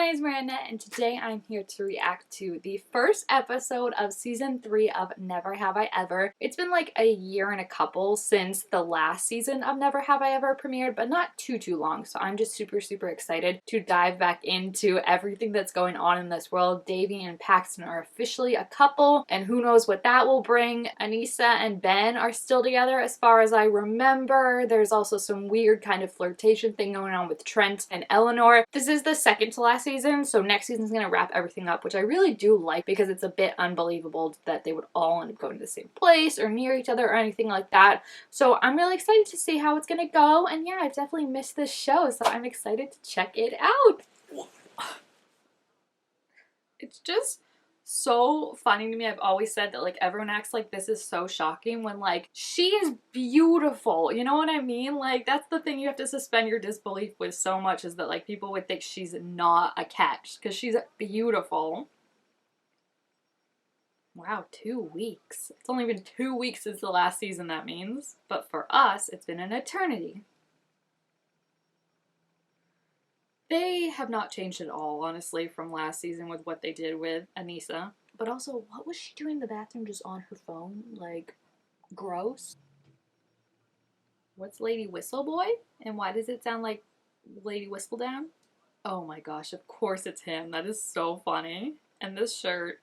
name is Miranda, and today I'm here to react to the first episode of season 3 of Never Have I Ever. It's been like a year and a couple since the last season of Never Have I Ever premiered, but not too long, so I'm just super excited to dive back into everything that's going on in this world. Davy and Paxton are officially a couple, and who knows what that will bring. Anissa and Ben are still together as far as I remember. There's also some weird kind of flirtation thing going on with Trent and Eleanor. This is the second to last season, so next season's gonna wrap everything up, which I really do like because it's a bit unbelievable that they would all end up going to the same place or near each other or anything like that. So I'm really excited to see how it's gonna go, and yeah, I've definitely missed this show, so I'm excited to check it out. It's just so funny to me. I've always said that like everyone acts like this is so shocking when like she is beautiful, you know what I mean? Like that's the thing you have to suspend your disbelief with so much, is that like people would think she's not a catch because she's beautiful. Wow, 2 weeks. It's only been 2 weeks since the last season, that means, but for us it's been an eternity. They have not changed at all, honestly, from last season with what they did with Anissa. But also, what was she doing in the bathroom just on her phone? Like, gross. What's Lady Whistleboy? And why does it sound like Lady Whistledown? Oh my gosh, of course it's him. That is so funny. And this shirt.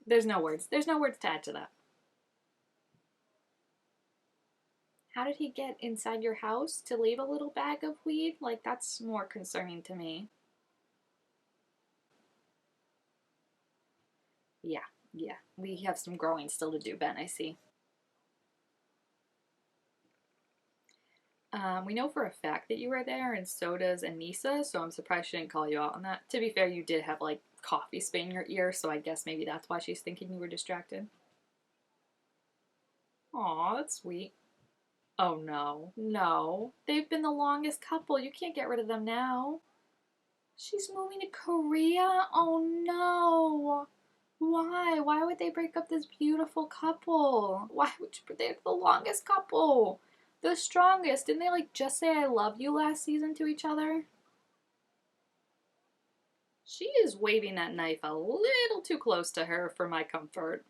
There's no words. There's no words to add to that. How did he get inside your house to leave a little bag of weed? Like, that's more concerning to me. Yeah. We have some growing still to do, Ben, I see. We know for a fact that you were there, and so does Anissa, so I'm surprised she didn't call you out on that. To be fair, you did have, like, coffee spit in your ear, so I guess maybe that's why she's thinking you were distracted. Aw, that's sweet. Oh no. No. They've been the longest couple. You can't get rid of them now. She's moving to Korea? Oh no. Why? Why would they break up this beautiful couple? Why would you, they're the longest couple? The strongest. Didn't they like just say I love you last season to each other? She is waving that knife a little too close to her for my comfort.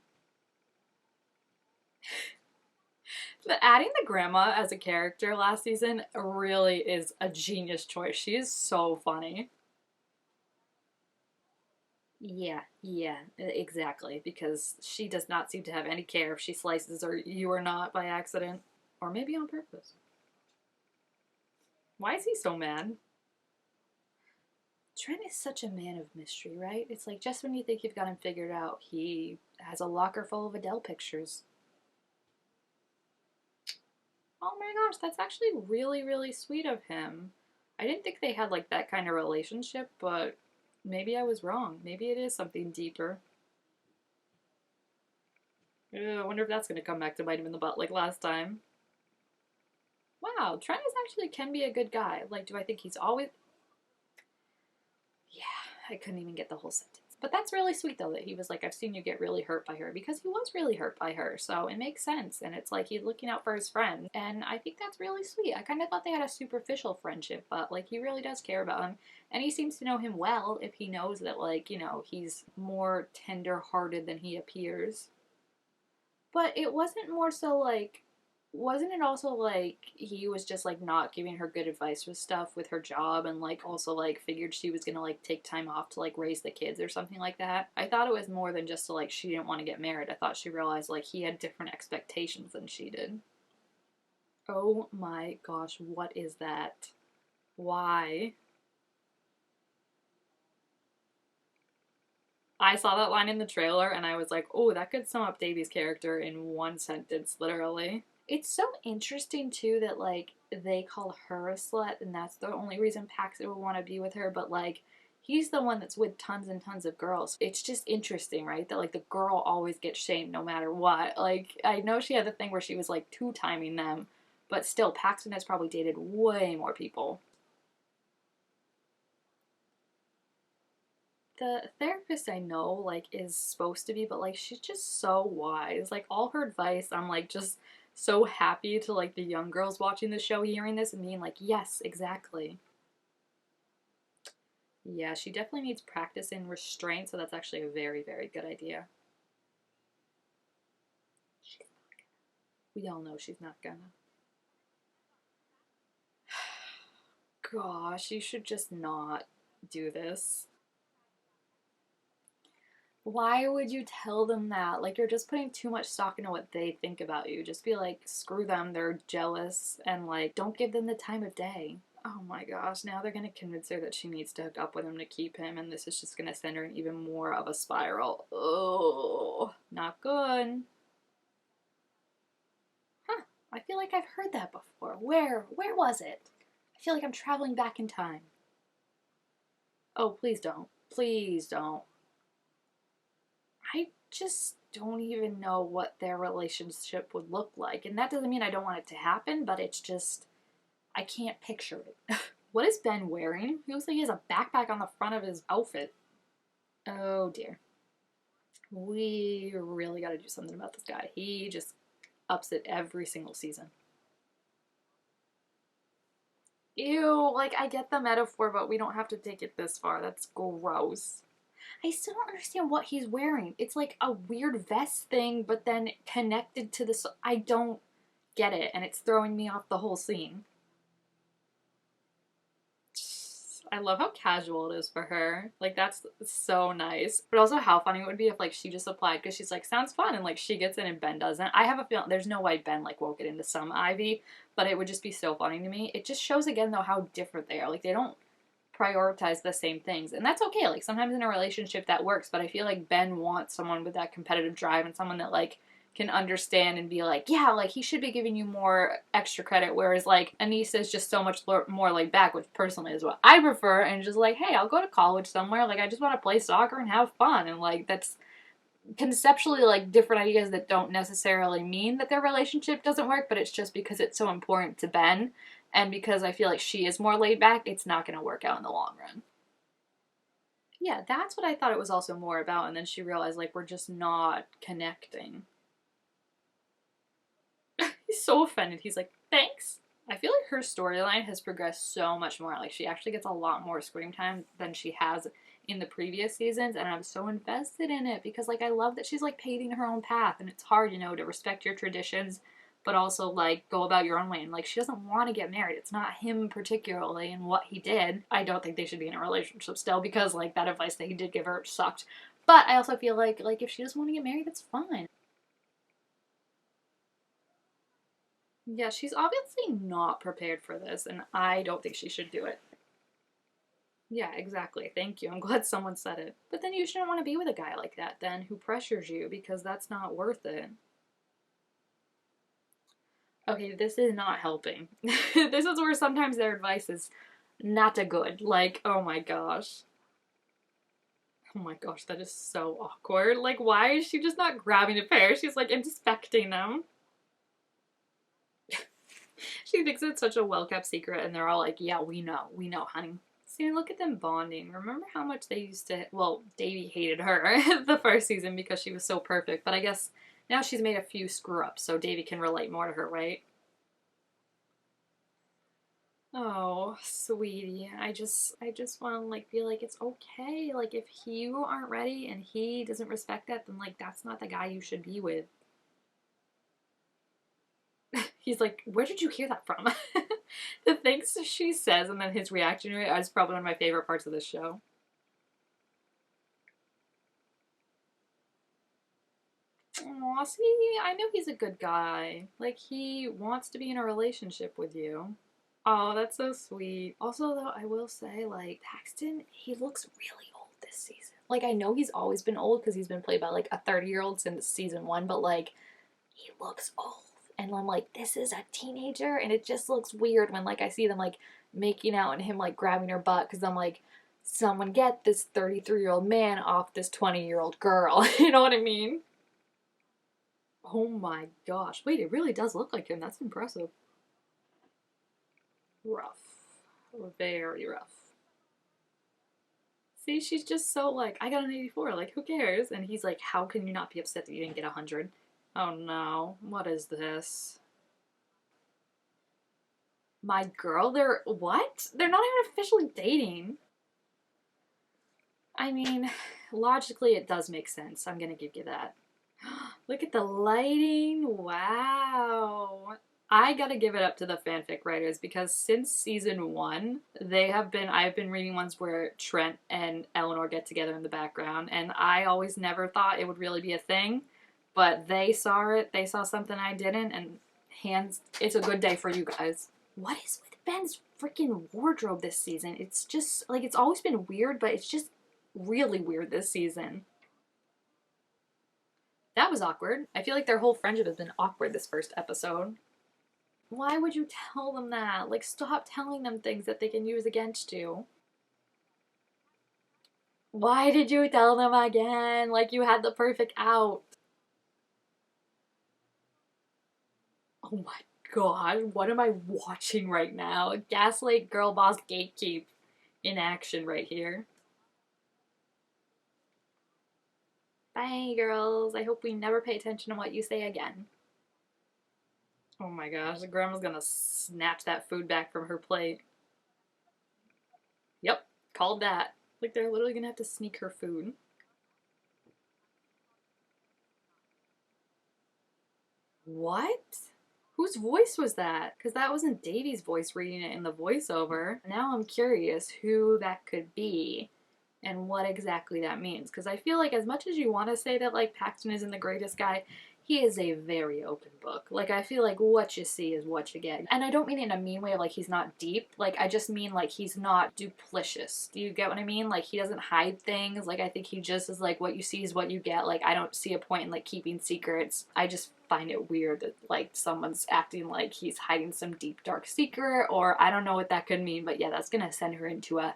Adding the grandma as a character last season really is a genius choice. She is so funny. Yeah, exactly. Because she does not seem to have any care if she slices or you or not by accident. Or maybe on purpose. Why is he so mad? Trent is such a man of mystery, right? It's like just when you think you've got him figured out, he has a locker full of Adele pictures. Oh my gosh, that's actually really sweet of him. I didn't think they had like that kind of relationship, but maybe I was wrong. Maybe it is something deeper. Ew, I wonder if that's gonna come back to bite him in the butt like last time. Wow, Trent is actually can be a good guy. Like, do I think he's always... Yeah, I couldn't even get the whole sentence. But that's really sweet, though, that he was like, I've seen you get really hurt by her, because he was really hurt by her, so it makes sense. And it's like he's looking out for his friend, and I think that's really sweet. I kind of thought they had a superficial friendship, but like he really does care about him, and he seems to know him well if he knows that, like, you know, he's more tender-hearted than he appears. But it wasn't more so like, wasn't it also like he was just like not giving her good advice with stuff with her job, and like also like figured she was gonna like take time off to like raise the kids or something like that? I thought it was more than just to like she didn't want to get married. I thought she realized like he had different expectations than she did. Oh my gosh, what is that? Why? I saw that line in the trailer and I was like, oh, that could sum up Davy's character in one sentence, literally. It's so interesting too that like they call her a slut and that's the only reason Paxton would want to be with her, but like he's the one that's with tons and tons of girls. It's just interesting, right? That like the girl always gets shamed no matter what. Like I know she had the thing where she was like two-timing them, but still Paxton has probably dated way more people. The therapist I know like is supposed to be, but like she's just so wise. Like all her advice, I'm like just so happy to like the young girls watching the show hearing this and being like, yes, exactly. Yeah, she definitely needs practice in restraint, so that's actually a very, very good idea. We all know she's not gonna. Gosh, you should just not do this. Why would you tell them that? Like, you're just putting too much stock into what they think about you. Just be like, screw them, they're jealous, and like, don't give them the time of day. Oh my gosh, now they're gonna convince her that she needs to hook up with him to keep him, and this is just gonna send her in even more of a spiral. Oh, not good. Huh, I feel like I've heard that before. Where was it? I feel like I'm traveling back in time. Oh, please don't. Please don't. I just don't even know what their relationship would look like. And that doesn't mean I don't want it to happen, but it's just, I can't picture it. What is Ben wearing? He looks like he has a backpack on the front of his outfit. Oh dear. We really got to do something about this guy. He just ups it every single season. Ew, like I get the metaphor, but we don't have to take it this far. That's gross. I still don't understand what he's wearing. It's like a weird vest thing, but then connected to this. I don't get it, and it's throwing me off the whole scene. I love how casual it is for her. Like, that's so nice. But also, how funny it would be if, like, she just applied because she's like, sounds fun, and, like, she gets in and Ben doesn't. I have a feeling there's no way Ben, like, won't get into some Ivy, but it would just be so funny to me. It just shows, again, though, how different they are. Like, they don't prioritize the same things. And that's okay. Like sometimes in a relationship that works, but I feel like Ben wants someone with that competitive drive and someone that like can understand and be like, yeah, like he should be giving you more extra credit. Whereas like Anissa is just so much more laid back, which personally is what I prefer. And just like, hey, I'll go to college somewhere. Like I just want to play soccer and have fun. And like that's conceptually like different ideas that don't necessarily mean that their relationship doesn't work, but it's just because it's so important to Ben and because I feel like she is more laid back, it's not going to work out in the long run. Yeah, that's what I thought it was also more about, and then she realized like we're just not connecting. He's so offended. He's like, thanks. I feel like her storyline has progressed so much more. Like she actually gets a lot more screen time than she has in the previous seasons, and I'm so invested in it because like I love that she's like paving her own path, and it's hard, you know, to respect your traditions, but also like go about your own way. And like she doesn't want to get married. It's not him particularly and what he did. I don't think they should be in a relationship still because like that advice that he did give her sucked. But I also feel like if she doesn't want to get married, that's fine. Yeah, she's obviously not prepared for this, and I don't think she should do it. Yeah, exactly. Thank you. I'm glad someone said it. But then you shouldn't want to be with a guy like that, then, who pressures you, because that's not worth it. Okay, this is not helping. This is where sometimes their advice is not a good. Like, oh my gosh. Oh my gosh, that is so awkward. Like, why is she just not grabbing a pair? She's like inspecting them. She thinks it's such a well kept secret, and they're all like, yeah, we know, honey. See, look at them bonding. Remember how much they used to. Well, Davy hated her the first season because she was so perfect, but I guess now she's made a few screw ups, so Davy can relate more to her, right? Oh, sweetie, I just want to like be like it's okay. Like if you aren't ready and he doesn't respect that, then like that's not the guy you should be with. He's like, where did you hear that from? The things she says and then his reaction to it is probably one of my favorite parts of this show. Aw, see, I know he's a good guy. Like, he wants to be in a relationship with you. Oh, that's so sweet. Also, though, I will say, like, Paxton, he looks really old this season. Like, I know he's always been old because he's been played by, like, a 30-year-old since season one, but, like, he looks old. And I'm like, this is a teenager, and it just looks weird when, like, I see them, like, making out and him, like, grabbing her butt because I'm like, someone get this 33-year-old man off this 20-year-old girl. You know what I mean? Oh my gosh. Wait, it really does look like him. That's impressive. Rough. Very rough. See, she's just so like, I got an 84. Like, who cares? And he's like, how can you not be upset that you didn't get 100? Oh no. What is this? My girl, they're what? They're not even officially dating. I mean, logically it does make sense. I'm gonna give you that. Look at the lighting. Wow. I gotta give it up to the fanfic writers because since season one, I've been reading ones where Trent and Eleanor get together in the background, and I always never thought it would really be a thing, but they saw it, they saw something I didn't, and it's a good day for you guys. What is with Ben's freaking wardrobe this season? It's just, like, it's always been weird, but it's just really weird this season. That was awkward. I feel like their whole friendship has been awkward this first episode. Why would you tell them that? Like, stop telling them things that they can use against you. Why did you tell them again? Like, you had the perfect out. Oh my god, what am I watching right now? Gaslight Girl Boss Gatekeep in action right here. Bye, girls. I hope we never pay attention to what you say again. Oh my gosh, the grandma's gonna snatch that food back from her plate. Yep, called that. Like, they're literally gonna have to sneak her food. What? Whose voice was that? Because that wasn't Davy's voice reading it in the voiceover. Now I'm curious who that could be and what exactly that means. Because I feel like as much as you want to say that, like, Paxton isn't the greatest guy, he is a very open book. Like, I feel like what you see is what you get. And I don't mean it in a mean way of, like, he's not deep. Like, I just mean, like, he's not duplicitous. Do you get what I mean? Like, he doesn't hide things. Like, I think he just is, like, what you see is what you get. Like, I don't see a point in, like, keeping secrets. I just find it weird that, like, someone's acting like he's hiding some deep, dark secret, or I don't know what that could mean, but yeah, that's gonna send her into a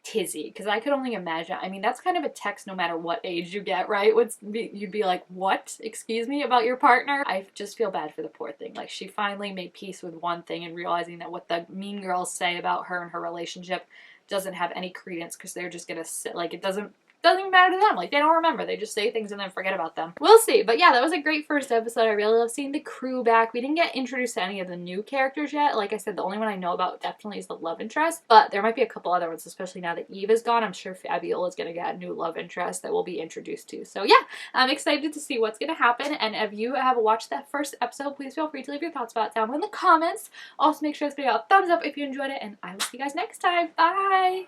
tizzy, because I could only imagine. I mean, that's kind of a text no matter what age you get, right? You'd be like, what? Excuse me, about your partner? I just feel bad for the poor thing. Like, she finally made peace with one thing and realizing that what the mean girls say about her and her relationship doesn't have any credence, because they're just gonna sit, like, it doesn't even matter to them. Like, they don't remember. They just say things and then forget about them. We'll see. But yeah, that was a great first episode. I really love seeing the crew back. We didn't get introduced to any of the new characters yet. Like I said, the only one I know about definitely is the love interest. But there might be a couple other ones, especially now that Eve is gone. I'm sure Fabiola's going to get a new love interest that we'll be introduced to. So yeah, I'm excited to see what's going to happen. And if you have watched that first episode, please feel free to leave your thoughts about it down in the comments. Also, make sure this video a thumbs up if you enjoyed it. And I will see you guys next time. Bye!